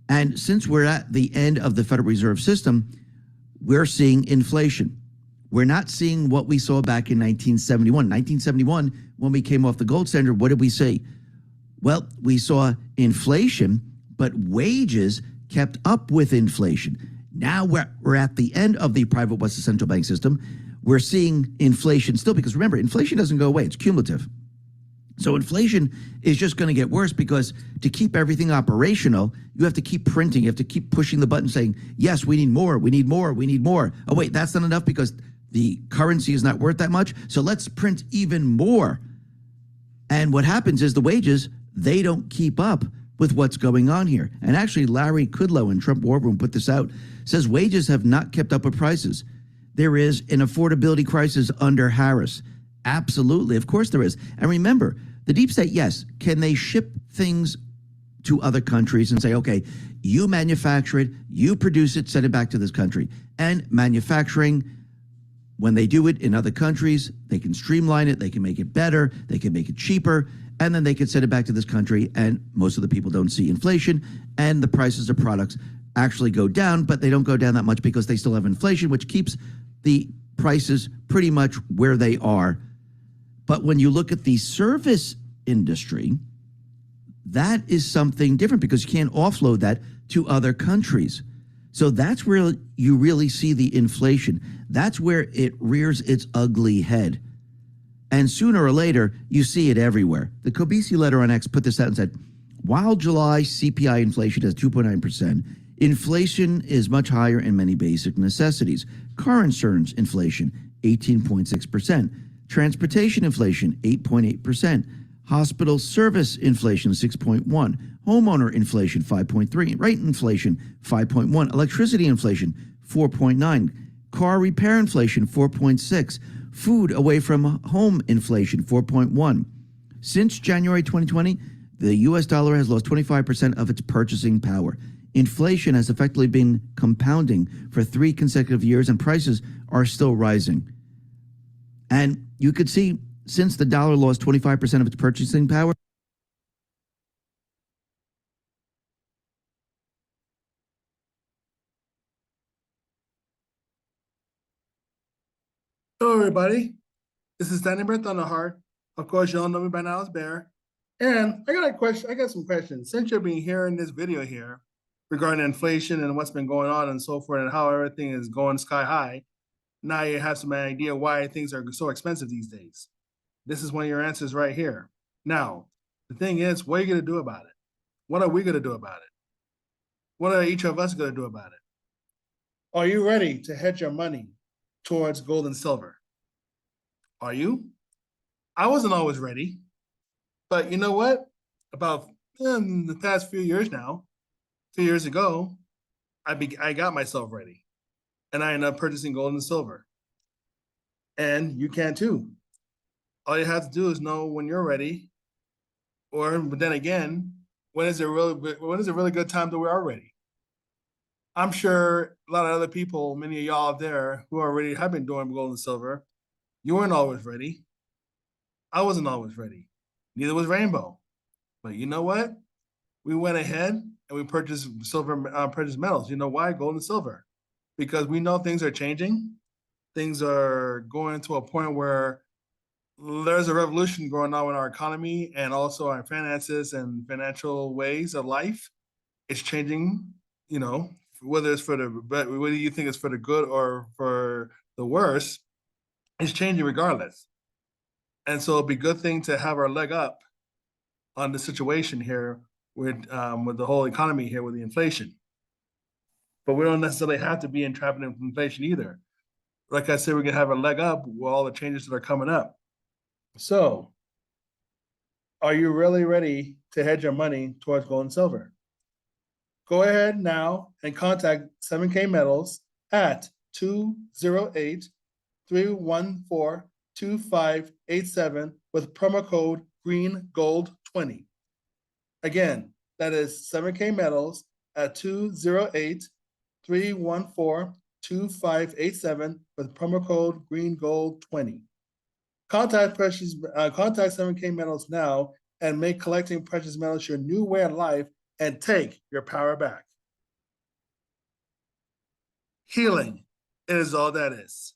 And since we're at the end of the Federal Reserve System, we're seeing inflation. We're not seeing what we saw back in 1971. 1971, when we came off the gold standard, what did we see? Well, we saw inflation, but wages kept up with inflation. Now we're at the end of the private Western central bank system. We're seeing inflation still, because remember, inflation doesn't go away. It's cumulative. So inflation is just going to get worse, because to keep everything operational, you have to keep printing. You have to keep pushing the button saying, yes, we need more, we need more, we need more. Oh, wait, that's not enough because the currency is not worth that much. So let's print even more. And what happens is the wages, they don't keep up with what's going on here. And actually, Larry Kudlow in Trump War Room put this out, says wages have not kept up with prices. There is an affordability crisis under Harris. Absolutely. Of course there is. And remember, the deep state, yes, can they ship things to other countries and say, okay, you manufacture it, you produce it, send it back to this country. And manufacturing, when they do it in other countries, they can streamline it, they can make it better, they can make it cheaper, and then they can send it back to this country, and most of the people don't see inflation, and the prices of products actually go down, but they don't go down that much because they still have inflation, which keeps the prices pretty much where they are. But when you look at the service industry, that is something different, because you can't offload that to other countries. So that's where you really see the inflation. That's where it rears its ugly head. And sooner or later, you see it everywhere. The Kobisi letter on X put this out and said, while July CPI inflation is 2.9%, inflation is much higher in many basic necessities. Car insurance inflation, 18.6%. Transportation inflation, 8.8%. Hospital service inflation, 6.1%. Homeowner inflation, 5.3%. Rent inflation, 5.1%. Electricity inflation, 4.9%. Car repair inflation, 4.6%. Food away from home inflation, 4.1%. Since January 2020, the U.S. dollar has lost 25% of its purchasing power. Inflation has effectively been compounding for 3 consecutive years, and prices are still rising. And you could see, since the dollar lost 25% of its purchasing power, Hello, everybody. This is Danny Brent Thunderheart. Of course, you all know me by now as Bear. And I got a question. I got some questions. Since you've been hearing this video here regarding inflation and what's been going on and so forth, and how everything is going sky high, now you have some idea why things are so expensive these days. This is one of your answers right here. Now, the thing is, what are you going to do about it? What are we going to do about it? What are each of us going to do about it? Are you ready to hedge your money towards gold and silver? Are you? I wasn't always ready, but you know what? About in the past few years now, 2 years ago, I got myself ready, and I ended up purchasing gold and silver. And you can too. All you have to do is know when you're ready, but then again, when is a really good time that we are ready? I'm sure a lot of other people, many of y'all out there who already have been doing gold and silver, you weren't always ready. I wasn't always ready. Neither was Rainbow. But you know what? We went ahead and we purchased precious metals. You know why? Gold and silver. Because we know things are changing. Things are going to a point where there's a revolution going on in our economy and also our finances and financial ways of life. It's changing, whether it's whether you think it's for the good or for the worse, it's changing regardless. And so it'd be a good thing to have our leg up on the situation here with the whole economy here with the inflation. But we don't necessarily have to be entrapped in inflation either. Like I said, we're gonna have a leg up with all the changes that are coming up. So, are you really ready to hedge your money towards gold and silver? Go ahead now and contact 7K Metals at 208-314-2587 with promo code GREENGOLD20. Again, that is 7K Metals at 208-314-2587 with promo code GREENGOLD20. Contact 7K Metals now and make collecting precious metals your new way of life and take your power back. healing. It is all that is.